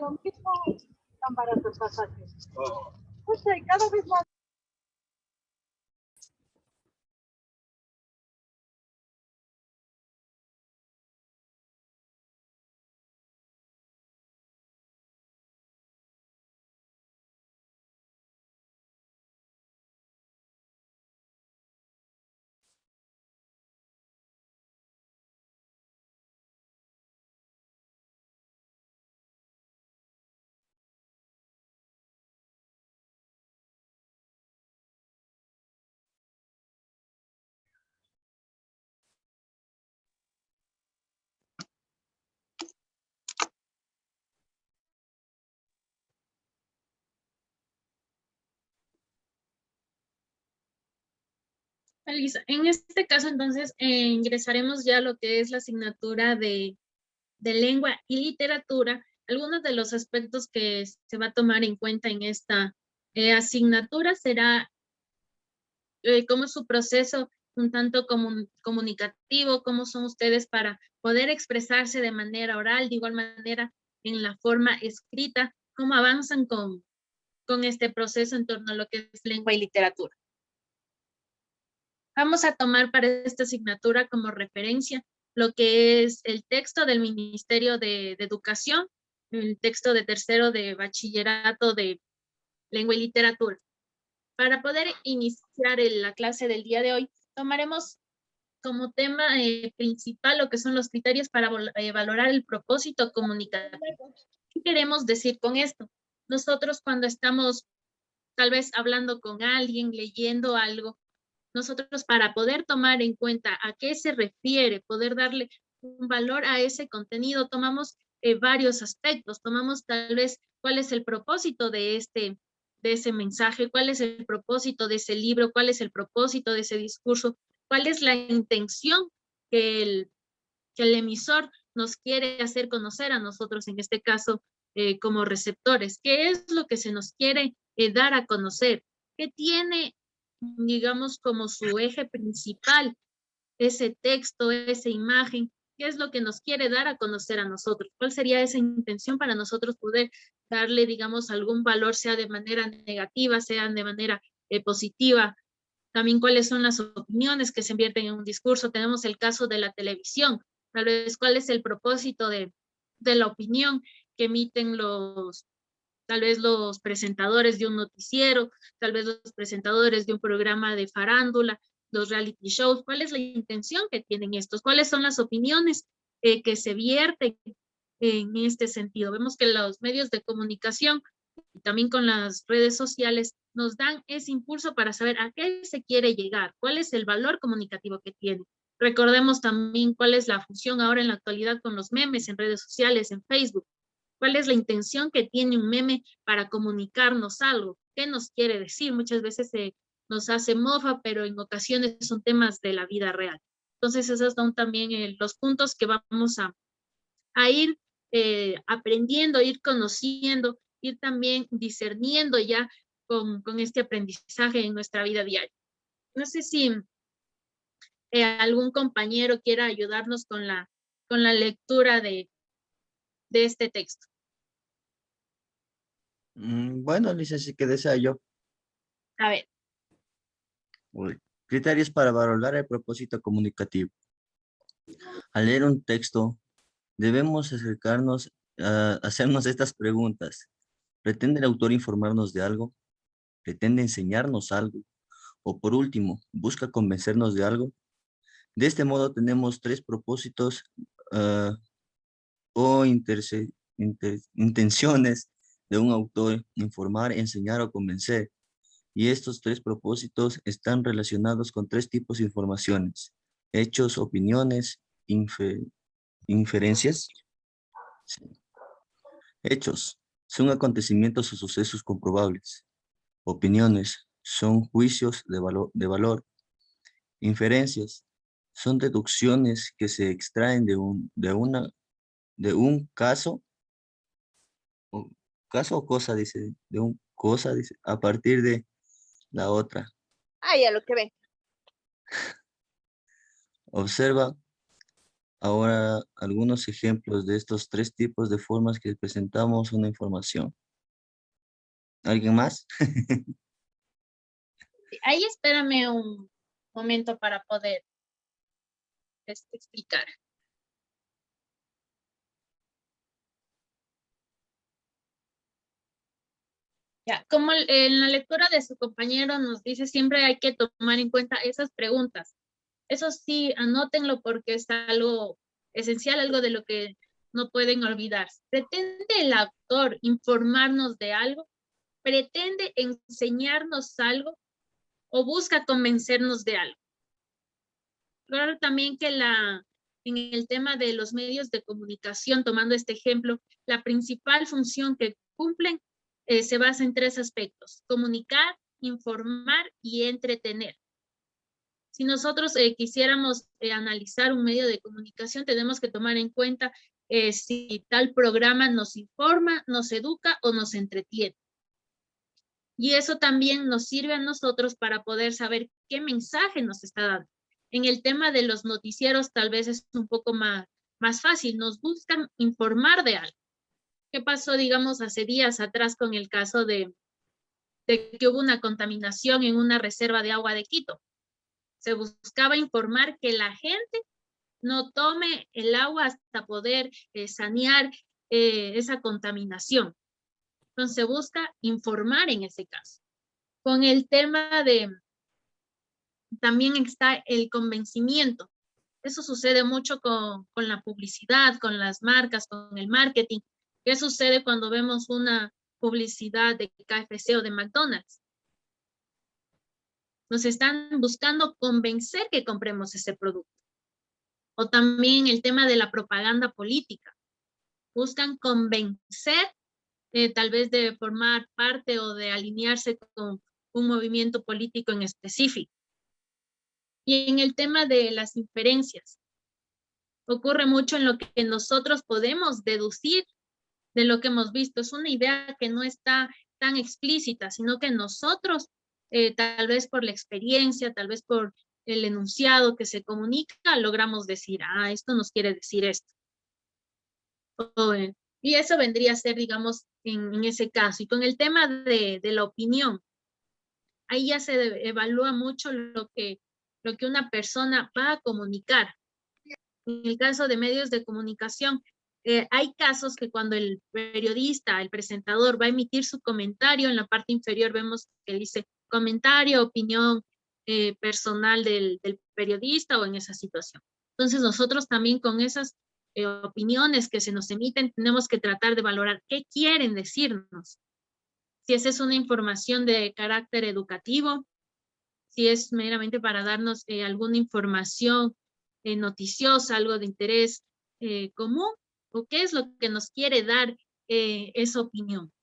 lo mismo, tan barato el pasaje. No sé, cada vez más. Elisa, en este caso entonces ingresaremos ya a lo que es la asignatura de lengua y literatura. Algunos de los aspectos que se va a tomar en cuenta en esta asignatura será cómo es su proceso un tanto comunicativo, cómo son ustedes para poder expresarse de manera oral, de igual manera en la forma escrita, cómo avanzan con este proceso en torno a lo que es lengua y literatura. Vamos a tomar para esta asignatura como referencia lo que es el texto del Ministerio de Educación, el texto de tercero de bachillerato de lengua y literatura. Para poder iniciar la clase del día de hoy, tomaremos como tema principal lo que son los criterios para valorar el propósito comunicativo. ¿Qué queremos decir con esto? Nosotros cuando estamos tal vez hablando con alguien, leyendo algo, nosotros para poder tomar en cuenta a qué se refiere, poder darle un valor a ese contenido, tomamos varios aspectos, tomamos tal vez cuál es el propósito de ese mensaje, cuál es el propósito de ese libro, cuál es el propósito de ese discurso, cuál es la intención que el emisor nos quiere hacer conocer a nosotros, en este caso, como receptores. ¿Qué es lo que se nos quiere dar a conocer? ¿Qué tiene, digamos, como su eje principal ese texto, esa imagen? ¿Qué es lo que nos quiere dar a conocer a nosotros? ¿Cuál sería esa intención para nosotros poder darle, digamos, algún valor, sea de manera negativa, sea de manera positiva? También cuáles son las opiniones que se invierten en un discurso. Tenemos el caso de la televisión. Tal vez cuál es el propósito de la opinión que emiten tal vez los presentadores de un noticiero, tal vez los presentadores de un programa de farándula, los reality shows. ¿Cuál es la intención que tienen estos? ¿Cuáles son las opiniones que se vierten en este sentido? Vemos que los medios de comunicación y también con las redes sociales nos dan ese impulso para saber a qué se quiere llegar, cuál es el valor comunicativo que tiene. Recordemos también cuál es la función ahora en la actualidad con los memes en redes sociales, en Facebook. ¿Cuál es la intención que tiene un meme para comunicarnos algo? ¿Qué nos quiere decir? Muchas veces nos hace mofa, pero en ocasiones son temas de la vida real. Entonces, esos son también los puntos que vamos a ir aprendiendo, ir conociendo, ir también discerniendo ya con este aprendizaje en nuestra vida diaria. No sé si algún compañero quiera ayudarnos con la lectura de este texto. Bueno, Lisa, si que desea yo. A ver. Uy, criterios para valorar el propósito comunicativo. Al leer un texto, debemos acercarnos a hacernos estas preguntas. ¿Pretende el autor informarnos de algo? ¿Pretende enseñarnos algo? O por último, ¿busca convencernos de algo? De este modo tenemos tres propósitos o intenciones de un autor: informar, enseñar o convencer. Y estos tres propósitos están relacionados con tres tipos de informaciones: hechos, opiniones, inferencias. Sí. Hechos son acontecimientos o sucesos comprobables. Opiniones son juicios de valor. Inferencias son deducciones que se extraen de un caso o cosa, dice, de un cosa, dice, a partir de la otra. Ah, ya lo que ven. Observa ahora algunos ejemplos de estos tres tipos de formas que presentamos una información. ¿Alguien más? Ahí espérame un momento para poder explicar. Ya, como en la lectura de su compañero nos dice, siempre hay que tomar en cuenta esas preguntas. Eso sí, anótenlo porque es algo esencial, algo de lo que no pueden olvidar. ¿Pretende el autor informarnos de algo? ¿Pretende enseñarnos algo? ¿O busca convencernos de algo? Claro también que en el tema de los medios de comunicación, tomando este ejemplo, la principal función que cumplen se basa en tres aspectos: comunicar, informar y entretener. Si nosotros quisiéramos analizar un medio de comunicación, tenemos que tomar en cuenta si tal programa nos informa, nos educa o nos entretiene. Y eso también nos sirve a nosotros para poder saber qué mensaje nos está dando. En el tema de los noticieros tal vez es un poco más fácil, nos buscan informar de algo. ¿Qué pasó, digamos, hace días atrás con el caso de que hubo una contaminación en una reserva de agua de Quito? Se buscaba informar que la gente no tome el agua hasta poder sanear esa contaminación. Entonces se busca informar en ese caso. Con el tema también está el convencimiento. Eso sucede mucho con la publicidad, con las marcas, con el marketing. ¿Qué sucede cuando vemos una publicidad de KFC o de McDonald's? Nos están buscando convencer que compremos ese producto. O también el tema de la propaganda política. Buscan convencer tal vez de formar parte o de alinearse con un movimiento político en específico. Y en el tema de las inferencias, ocurre mucho en lo que nosotros podemos deducir de lo que hemos visto. Es una idea que no está tan explícita, sino que nosotros, tal vez por la experiencia, tal vez por el enunciado que se comunica, logramos decir, esto nos quiere decir esto. Y eso vendría a ser, digamos, en ese caso. Y con el tema de la opinión, ahí ya se evalúa mucho lo que una persona va a comunicar. En el caso de medios de comunicación, hay casos que cuando el periodista, el presentador va a emitir su comentario, en la parte inferior vemos que dice comentario, opinión personal del periodista o en esa situación. Entonces nosotros también con esas opiniones que se nos emiten tenemos que tratar de valorar qué quieren decirnos. Si esa es una información de carácter educativo, si es meramente para darnos alguna información noticiosa, algo de interés común, o qué es lo que nos quiere dar esa opinión.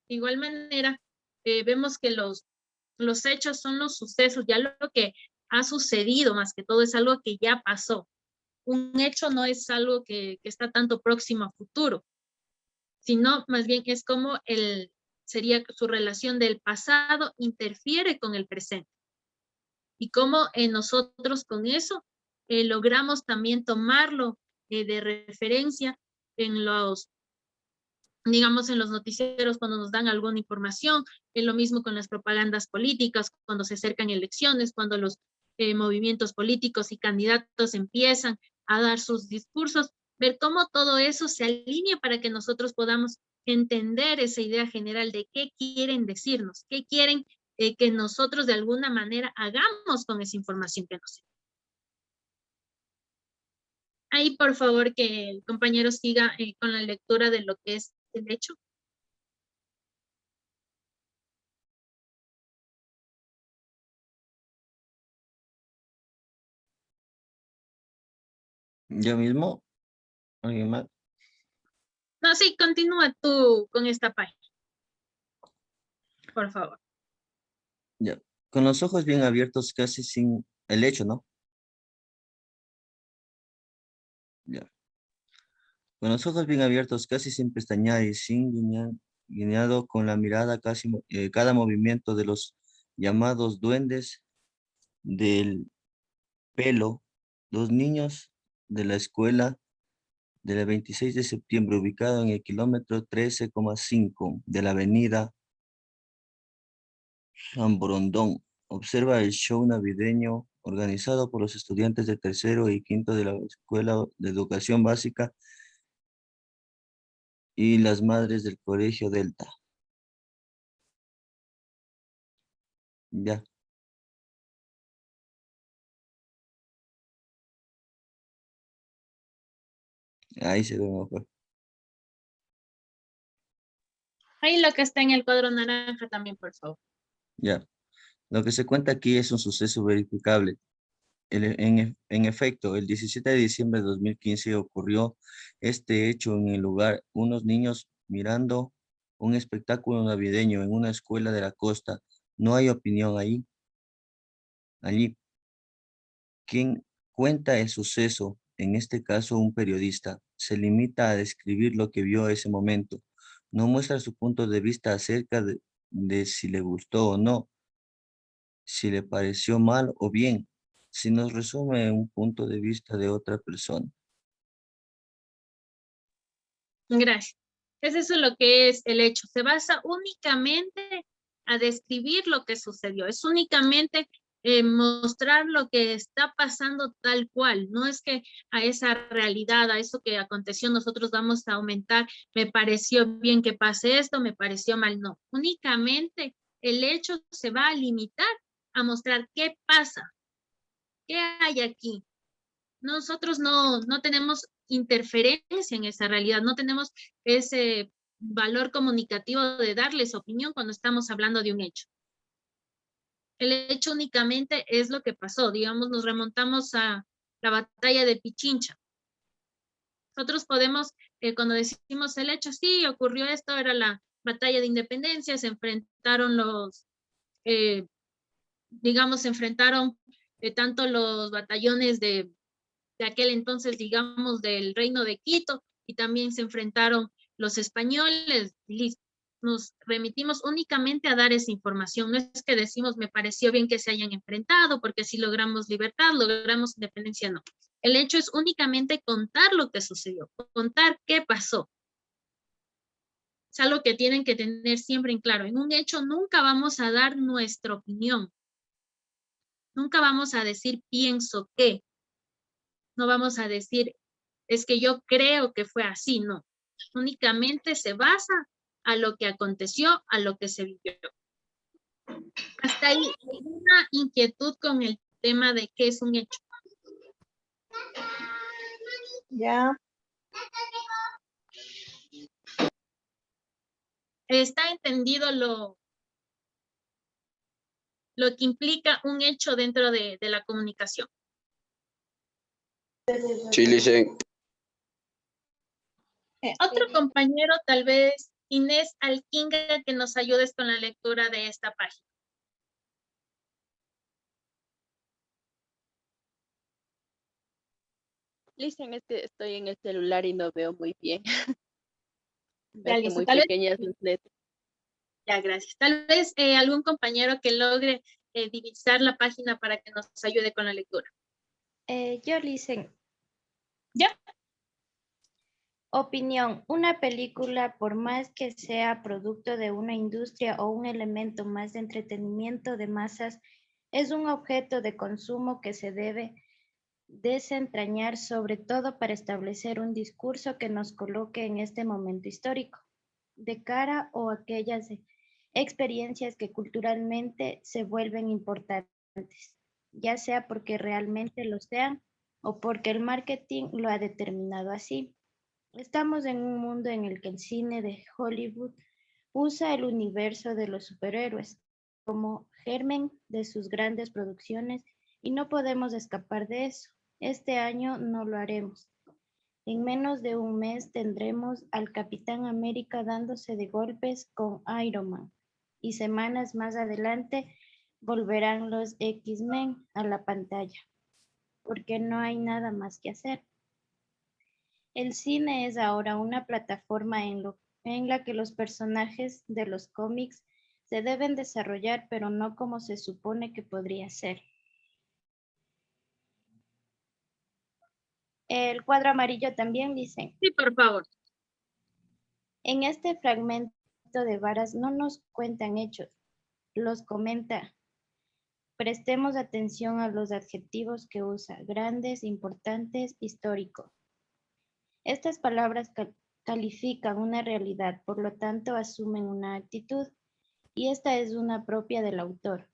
De igual manera, vemos que los hechos son los sucesos, ya lo que ha sucedido más que todo es algo que ya pasó. Un hecho no es algo que está tanto próximo a futuro, sino más bien es como sería su relación del pasado interfiere con el presente. Y cómo nosotros con eso logramos también tomarlo de referencia en digamos, en los noticieros cuando nos dan alguna información, es lo mismo con las propagandas políticas, cuando se acercan elecciones, cuando los movimientos políticos y candidatos empiezan a dar sus discursos, ver cómo todo eso se alinea para que nosotros podamos entender esa idea general de qué quieren decirnos, qué quieren que nosotros de alguna manera hagamos con esa información que nos. Ahí, por favor, que el compañero siga con la lectura de lo que es el hecho. ¿Yo mismo? ¿Alguien más? No, sí, continúa tú con esta página, por favor. Ya. Con los ojos bien abiertos, casi sin el hecho, ¿no? Ya. Con los ojos bien abiertos, casi sin pestañear y sin guiñado con la mirada casi cada movimiento de los llamados duendes del pelo, los niños de la escuela de la 26 de septiembre, ubicado en el kilómetro 13,5 de la avenida San Borondón. Observa el show navideño organizado por los estudiantes de tercero y quinto de la Escuela de Educación Básica y las madres del Colegio Delta. Ya. Ahí se ve mejor. Ahí lo que está en el cuadro naranja también, por favor. Ya. Lo que se cuenta aquí es un suceso verificable. En efecto, el 17 de diciembre de 2015 ocurrió este hecho en el lugar. Unos niños mirando un espectáculo navideño en una escuela de la costa. No hay opinión ahí. Allí, quien cuenta el suceso, en este caso un periodista, se limita a describir lo que vio ese momento. No muestra su punto de vista acerca de si le gustó o no, si le pareció mal o bien, si nos resume un punto de vista de otra persona. Gracias. Es eso lo que es el hecho. Se basa únicamente a describir lo que sucedió. Es únicamente mostrar lo que está pasando tal cual. No es que a esa realidad, a eso que aconteció, nosotros vamos a aumentar, me pareció bien que pase esto, me pareció mal. No, únicamente el hecho se va a limitar a mostrar qué pasa, qué hay aquí. Nosotros no tenemos interferencia en esa realidad, no tenemos ese valor comunicativo de darles opinión cuando estamos hablando de un hecho. El hecho únicamente es lo que pasó, digamos, nos remontamos a la batalla de Pichincha. Nosotros podemos, cuando decimos el hecho, sí, ocurrió esto, era la batalla de independencia, se enfrentaron digamos, se enfrentaron tanto los batallones de aquel entonces, digamos, del Reino de Quito, y también se enfrentaron los españoles. Nos remitimos únicamente a dar esa información. No es que decimos, me pareció bien que se hayan enfrentado, porque así logramos libertad, logramos independencia, no. El hecho es únicamente contar lo que sucedió, contar qué pasó. Es algo que tienen que tener siempre en claro. En un hecho nunca vamos a dar nuestra opinión. Nunca vamos a decir pienso que. No vamos a decir es que yo creo que fue así, no. Únicamente se basa a lo que aconteció, a lo que se vivió. Hasta ahí, una inquietud con el tema de qué es un hecho. Ya. ¿Está entendido lo que implica un hecho dentro de la comunicación? Sí, Licen. Otro compañero, tal vez Inés Alquinga, que nos ayudes con la lectura de esta página. Listen, es que estoy en el celular y no veo muy bien. Ya, Me hacen listo. muy Tal vez, pequeñas las letras. ya, gracias. Tal vez algún compañero que logre divisar la página para que nos ayude con la lectura. Yo dicen, ¿Ya? opinión, una película, por más que sea producto de una industria o un elemento más de entretenimiento de masas, es un objeto de consumo que se debe desentrañar, sobre todo para establecer un discurso que nos coloque en este momento histórico, de cara o aquellas experiencias que culturalmente se vuelven importantes, ya sea porque realmente lo sean o porque el marketing lo ha determinado así. Estamos en un mundo en el que el cine de Hollywood usa el universo de los superhéroes como germen de sus grandes producciones y no podemos escapar de eso. Este año no lo haremos. En menos de un mes tendremos al Capitán América dándose de golpes con Iron Man y semanas más adelante volverán los X-Men a la pantalla, porque no hay nada más que hacer. El cine es ahora una plataforma en la que los personajes de los cómics se deben desarrollar, pero no como se supone que podría ser. El cuadro amarillo también dice, Sí, por favor. en este fragmento de Varas no nos cuentan hechos, los comenta. Prestemos atención a los adjetivos que usa, grandes, importantes, histórico. Estas palabras califican una realidad, por lo tanto asumen una actitud, y esta es una propia del autor.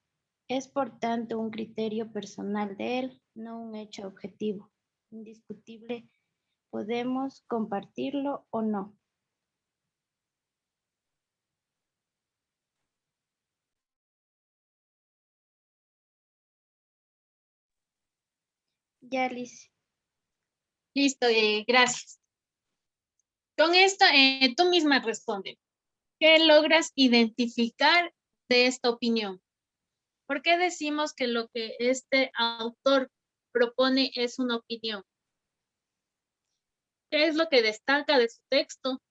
Es por tanto un criterio personal de él, no un hecho objetivo, indiscutible. Podemos compartirlo o no. Ya, Liz. Listo, gracias. Con esto, tú misma responde. ¿Qué logras identificar de esta opinión? ¿Por qué decimos que lo que este autor propone es una opinión? ¿Qué es lo que destaca de su texto?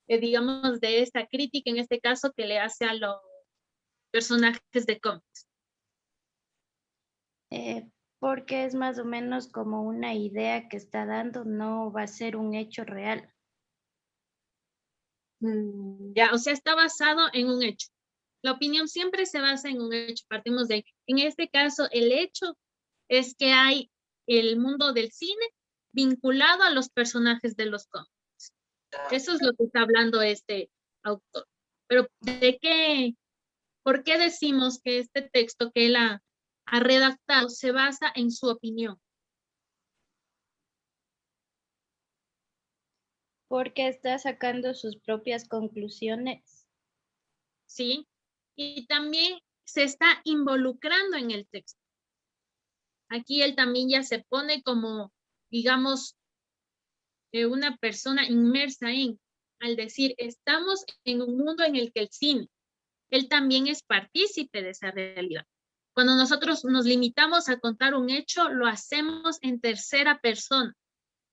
Digamos, de esta crítica, en este caso, que le hace a los personajes de cómics. Porque es más o menos como una idea que está dando, no va a ser un hecho real. Ya, o sea, está basado en un hecho. La opinión siempre se basa en un hecho, partimos de ahí. En este caso, el hecho es que hay el mundo del cine vinculado a los personajes de los cómics. Eso es lo que está hablando este autor. Pero ¿por qué decimos que este texto que él ha redactado se basa en su opinión? Porque está sacando sus propias conclusiones. ¿Sí? Y también se está involucrando en el texto. Aquí él también ya se pone como, digamos, una persona inmersa al decir, estamos en un mundo en el que el cine, él también es partícipe de esa realidad. Cuando nosotros nos limitamos a contar un hecho, lo hacemos en tercera persona.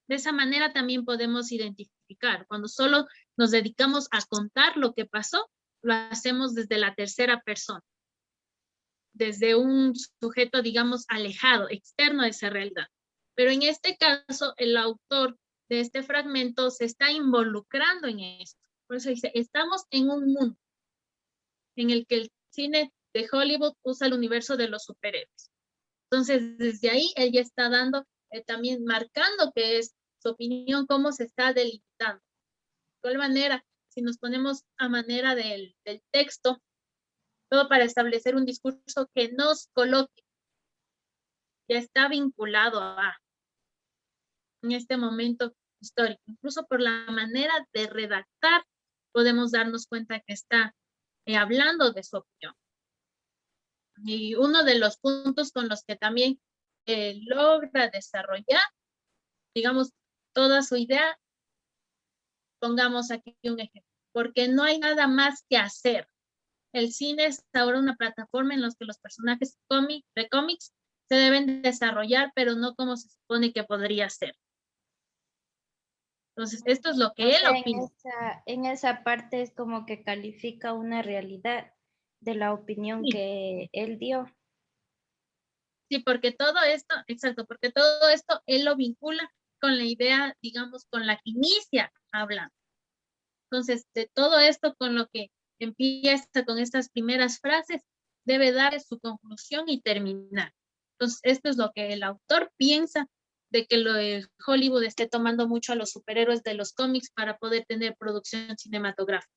De esa manera también podemos identificar. Cuando solo nos dedicamos a contar lo que pasó, lo hacemos desde la tercera persona, desde un sujeto, digamos, alejado, externo de esa realidad. Pero en este caso, el autor de este fragmento se está involucrando en esto. Por eso dice, estamos en un mundo en el que el cine de Hollywood usa el universo de los superhéroes. Entonces, desde ahí él ya está dando, también marcando que es su opinión, cómo se está delimitando. De igual manera, si nos ponemos a manera del texto, todo para establecer un discurso que nos coloque, ya está vinculado en este momento histórico. Incluso por la manera de redactar, podemos darnos cuenta que está hablando de su opinión. Y uno de los puntos con los que también logra desarrollar, digamos, toda su idea, pongamos aquí un ejemplo, porque no hay nada más que hacer. El cine es ahora una plataforma en la que los personajes de cómics se deben desarrollar, pero no como se supone que podría ser. Entonces, esto es lo que él opina. En esa parte es como que califica una realidad de la opinión que él dio. Sí, porque todo esto, exacto, porque todo esto él lo vincula con la idea, digamos, con la que inicia hablando. Entonces, de todo esto con lo que empieza con estas primeras frases, debe dar su conclusión y terminar. Entonces, esto es lo que el autor piensa de que Hollywood esté tomando mucho a los superhéroes de los cómics para poder tener producción cinematográfica.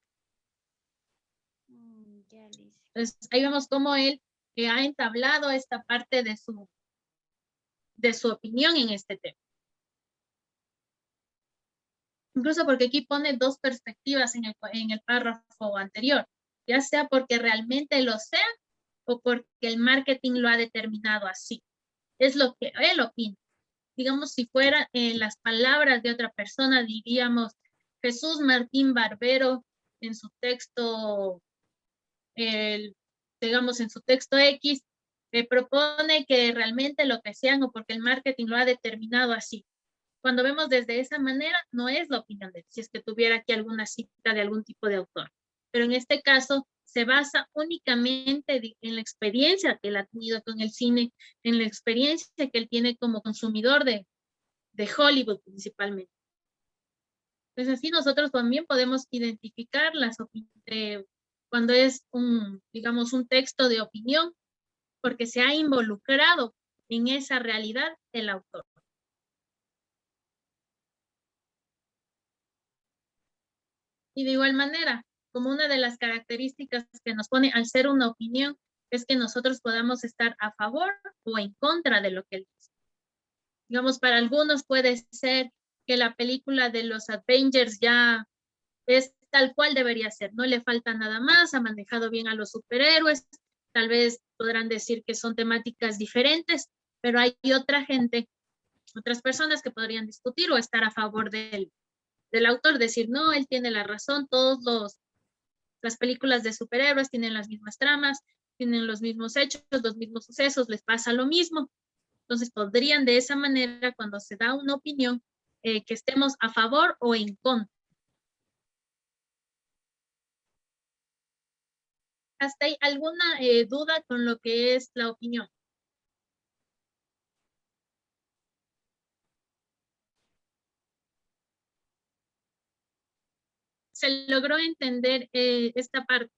Entonces, ahí vemos cómo él ha entablado esta parte de su opinión en este tema. Incluso porque aquí pone dos perspectivas en el párrafo anterior, ya sea porque realmente lo sea o porque el marketing lo ha determinado así. Es lo que él opina. Digamos, si fuera en las palabras de otra persona, diríamos, Jesús Martín Barbero en su texto, digamos, en su texto X, propone que realmente lo que sean o porque el marketing lo ha determinado así. Cuando vemos desde esa manera, no es la opinión de él, si es que tuviera aquí alguna cita de algún tipo de autor. Pero en este caso, se basa únicamente en la experiencia que él ha tenido con el cine, en la experiencia que él tiene como consumidor de de Hollywood principalmente. Entonces así nosotros también podemos identificar cuando es digamos, un texto de opinión, porque se ha involucrado en esa realidad el autor. Y de igual manera, como una de las características que nos pone al ser una opinión, es que nosotros podamos estar a favor o en contra de lo que él dice. Digamos, para algunos puede ser que la película de los Avengers ya es tal cual debería ser, no le falta nada más, ha manejado bien a los superhéroes, tal vez podrán decir que son temáticas diferentes, pero hay otra gente, otras personas que podrían discutir o estar a favor del autor, decir, no, él tiene la razón, las películas de superhéroes tienen las mismas tramas, tienen los mismos hechos, los mismos sucesos, les pasa lo mismo. Entonces podrían de esa manera, cuando se da una opinión, que estemos a favor o en contra. ¿Hasta ahí alguna duda con lo que es la opinión? ¿Se logró entender esta parte?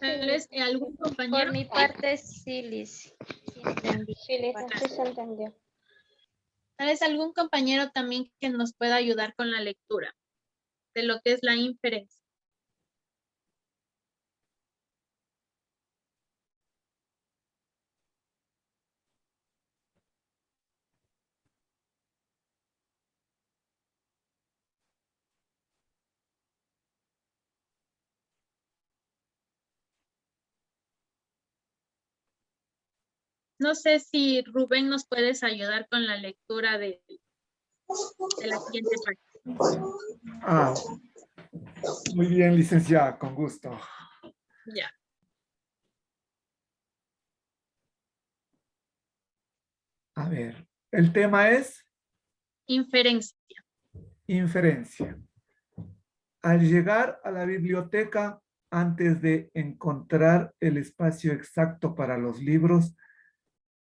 Tal vez algún compañero. Por mi parte, sí, Liz. Sí, entendí. Sí, licencia, se entendió. Tal vez algún compañero también que nos pueda ayudar con la lectura de lo que es la inferencia. No sé si Rubén nos puedes ayudar con la lectura de la siguiente página. Muy bien, licenciada, con gusto. Ya. A ver, el tema es Inferencia. inferencia. Al llegar a la biblioteca, antes de encontrar el espacio exacto para los libros,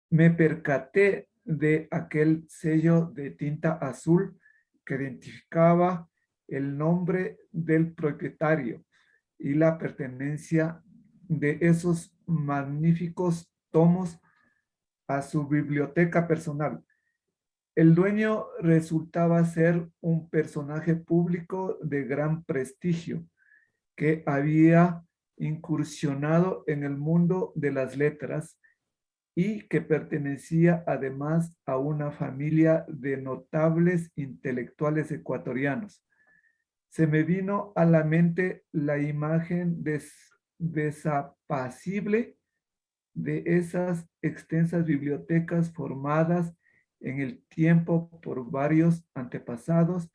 me percaté de aquel sello de tinta azul que identificaba el nombre del propietario y la pertenencia de esos magníficos tomos a su biblioteca personal. El dueño resultaba ser un personaje público de gran prestigio que había incursionado en el mundo de las letras y que pertenecía además a una familia de notables intelectuales ecuatorianos. Se me vino a la mente la imagen desapacible de esas extensas bibliotecas formadas en el tiempo por varios antepasados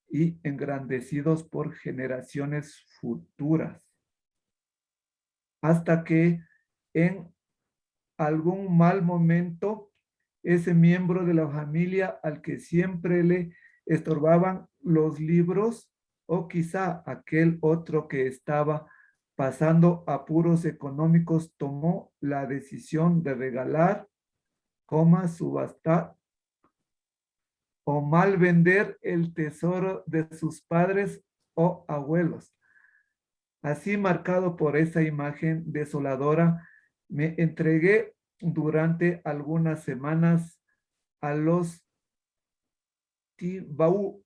y engrandecidos por generaciones futuras. Hasta que en algún mal momento, ese miembro de la familia al que siempre le estorbaban los libros, o quizá aquel otro que estaba pasando apuros económicos, tomó la decisión de regalar, subastar o mal vender el tesoro de sus padres o abuelos. Así, marcado por esa imagen desoladora, me entregué durante algunas semanas a los Tibaúl.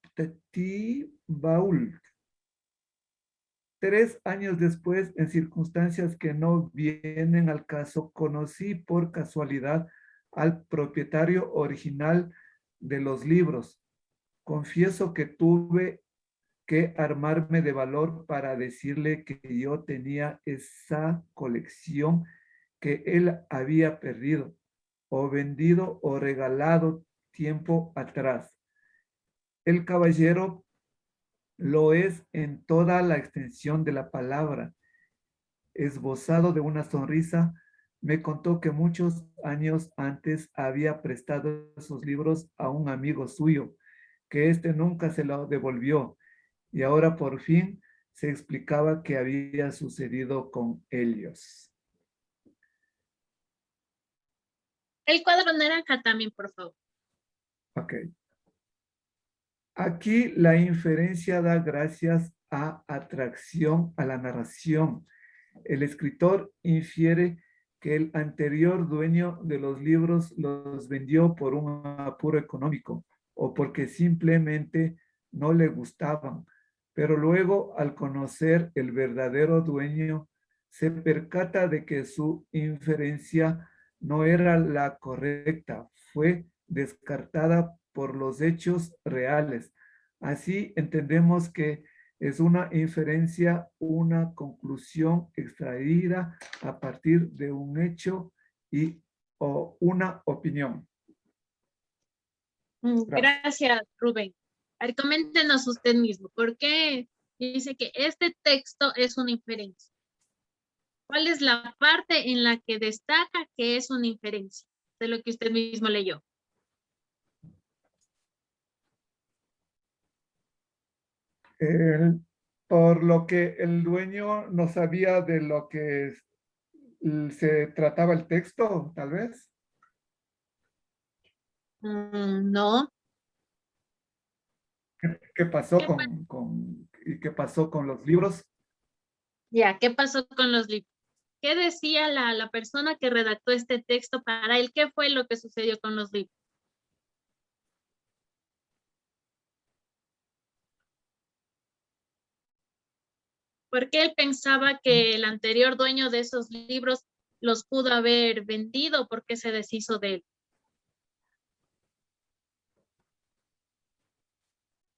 3 años después, en circunstancias que no vienen al caso, conocí por casualidad al propietario original de los libros. Confieso que tuve que armarme de valor para decirle que yo tenía esa colección que él había perdido o vendido o regalado tiempo atrás. El caballero lo es en toda la extensión de la palabra. Esbozado de una sonrisa, me contó que muchos años antes había prestado esos libros a un amigo suyo, que éste nunca se lo devolvió, y ahora por fin se explicaba qué había sucedido con ellos. El cuadro naranja también, por favor. Ok. Aquí la inferencia da gracias a atracción a la narración. El escritor infiere que el anterior dueño de los libros los vendió por un apuro económico o porque simplemente no le gustaban. Pero luego, al conocer el verdadero dueño, se percata de que su inferencia no era la correcta, fue descartada por los hechos reales. Así entendemos que es una inferencia, una conclusión extraída a partir de un hecho o una opinión. Gracias, Rubén. A ver, coméntenos usted mismo, ¿por qué dice que este texto es una inferencia? ¿Cuál es la parte en la que destaca que es una inferencia de lo que usted mismo leyó? Por lo que el dueño no sabía de lo que se trataba el texto, tal vez. No. ¿Qué pasó ¿Qué qué pasó con los libros? Ya, ¿qué pasó con los libros? ¿Qué decía la persona que redactó este texto para él? ¿Qué fue lo que sucedió con los libros? ¿Por qué él pensaba que el anterior dueño de esos libros los pudo haber vendido? ¿Por qué se deshizo de él?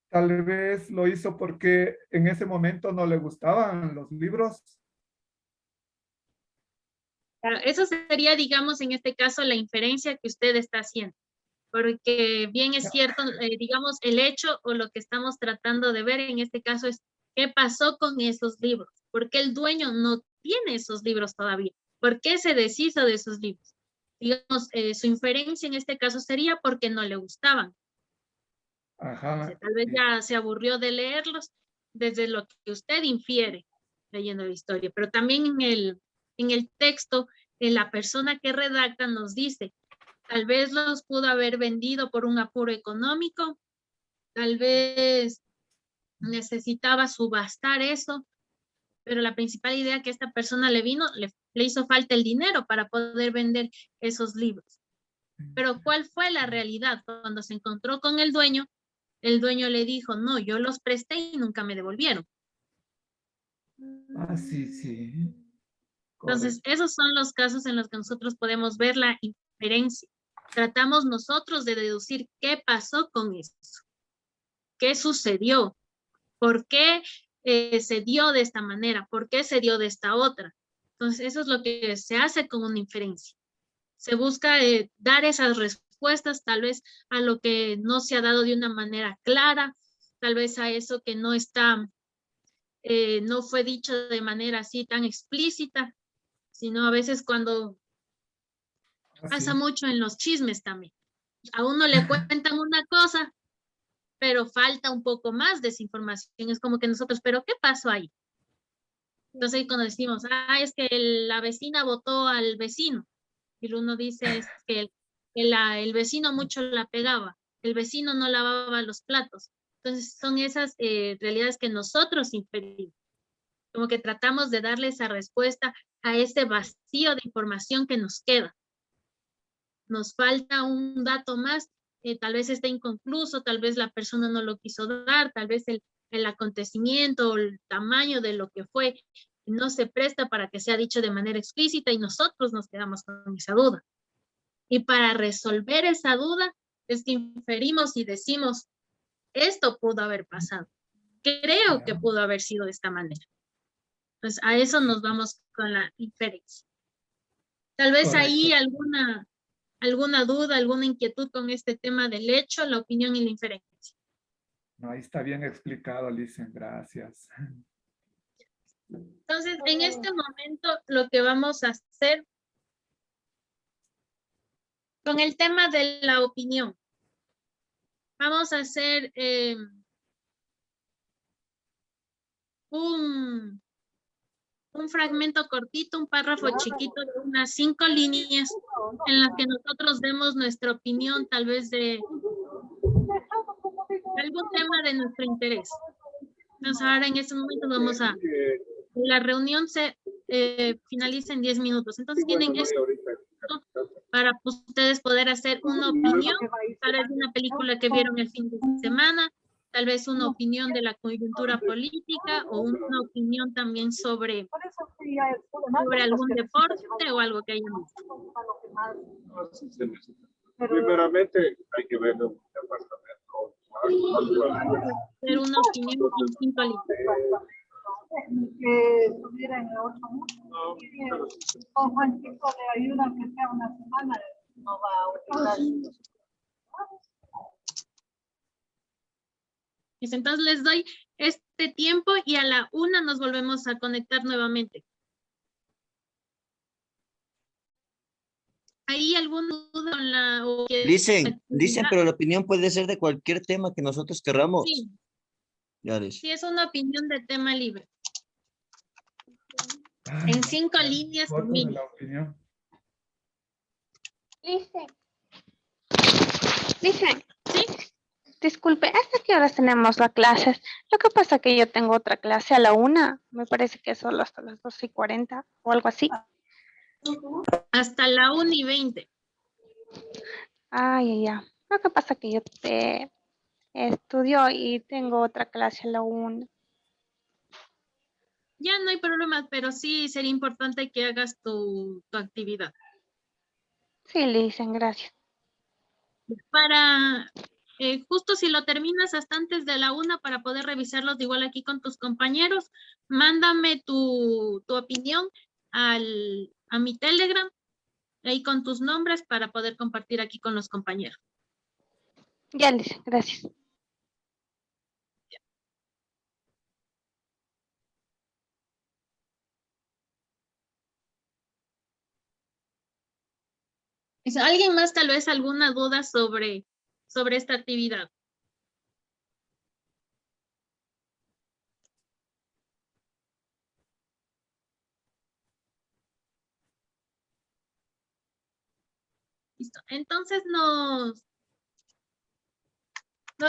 Tal vez lo hizo porque en ese momento no le gustaban los libros. Claro, eso sería, digamos, en este caso, la inferencia que usted está haciendo. Porque bien es cierto, digamos, el hecho o lo que estamos tratando de ver en este caso es qué pasó con esos libros. ¿Por qué el dueño no tiene esos libros todavía? ¿Por qué se deshizo de esos libros? Digamos, su inferencia en este caso sería porque no le gustaban. Ajá. Tal vez ya se aburrió de leerlos desde lo que usted infiere leyendo la historia, pero también en el texto, la persona que redacta nos dice, tal vez los pudo haber vendido por un apuro económico, tal vez necesitaba subastar eso, pero la principal idea que esta persona le vino, le hizo falta el dinero para poder vender esos libros. Pero ¿cuál fue la realidad? Cuando se encontró con el dueño le dijo, no, yo los presté y nunca me devolvieron. Ah, sí, sí. Entonces, Correcto. esos son los casos en los que nosotros podemos ver la inferencia. Tratamos nosotros de deducir qué pasó con eso, qué sucedió, por qué se dio de esta manera, por qué se dio de esta otra. Entonces, eso es lo que se hace con una inferencia. Se busca dar esas respuestas tal vez a lo que no se ha dado de una manera clara, tal vez a eso que no está, no fue dicho de manera así tan explícita, sino a veces cuando pasa Así. mucho en los chismes también. A uno le cuentan una cosa, pero falta un poco más de esa información. Es como que nosotros, ¿pero qué pasó ahí? Entonces ahí cuando decimos, es que la vecina votó al vecino. Y uno dice es que el vecino mucho la pegaba, el vecino no lavaba los platos. Entonces son esas realidades que nosotros inferimos. Como que tratamos de darle esa respuesta a ese vacío de información que nos queda. Nos falta un dato más, tal vez está inconcluso, tal vez la persona no lo quiso dar, tal vez el acontecimiento o el tamaño de lo que fue no se presta para que sea dicho de manera explícita y nosotros nos quedamos con esa duda. Y para resolver esa duda es que inferimos y decimos, esto pudo haber pasado. Creo que pudo haber sido de esta manera. Pues a eso nos vamos con la inferencia. Tal vez Correcto. ahí alguna duda, alguna inquietud con este tema del hecho, la opinión y la inferencia. No, ahí está bien explicado, Licen, gracias. Entonces, en este momento, lo que vamos a hacer con el tema de la opinión, vamos a hacer un un fragmento cortito, un párrafo chiquito de unas 5 líneas en las que nosotros demos nuestra opinión, tal vez de algún tema de nuestro interés. Entonces ahora en este momento vamos a... La reunión se finaliza en 10 minutos. Entonces tienen esto para ustedes poder hacer una opinión, tal vez de una película que vieron el fin de semana, tal vez una opinión de la coyuntura política o una opinión también sobre algún deporte o algo que hayan visto. Primeramente hay que ver un departamento. Hacer una opinión en 5 líneas. Que estuviera en el 8 y con Juanchito le ayuda que sea una semana, no va a utilizar. Entonces les doy este tiempo y a la 1 nos volvemos a conectar nuevamente. ¿Hay alguna duda con la... o que- Dicen, pero la opinión puede ser de cualquier tema que nosotros querramos. Sí, Ya les. sí, es una opinión de tema libre. En 5 líneas Voto de mínimo. la opinión. Dicen, ¿Sí? disculpe, ¿hasta qué horas tenemos las clases? Lo que pasa es que yo tengo otra clase a la 1, me parece que es solo hasta las 12:40 o algo así. Hasta la 1:20. Ay, ya. Lo que pasa es que yo estudio y tengo otra clase a la 1. Ya no hay problema, pero sí sería importante que hagas tu actividad. Sí, le dicen gracias. Para, justo si lo terminas hasta antes de la 1 para poder revisarlos de igual aquí con tus compañeros, mándame tu opinión a mi Telegram, ahí con tus nombres para poder compartir aquí con los compañeros. Ya le dicen gracias. ¿Alguien más tal vez alguna duda sobre esta actividad? Listo. Entonces nos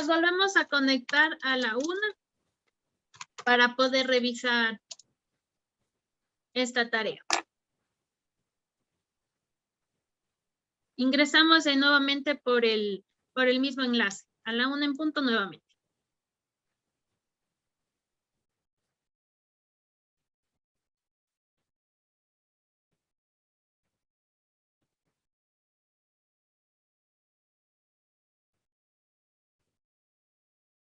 volvemos a conectar a la 1 para poder revisar esta tarea. Ingresamos nuevamente por el mismo enlace, a la 1 en punto nuevamente.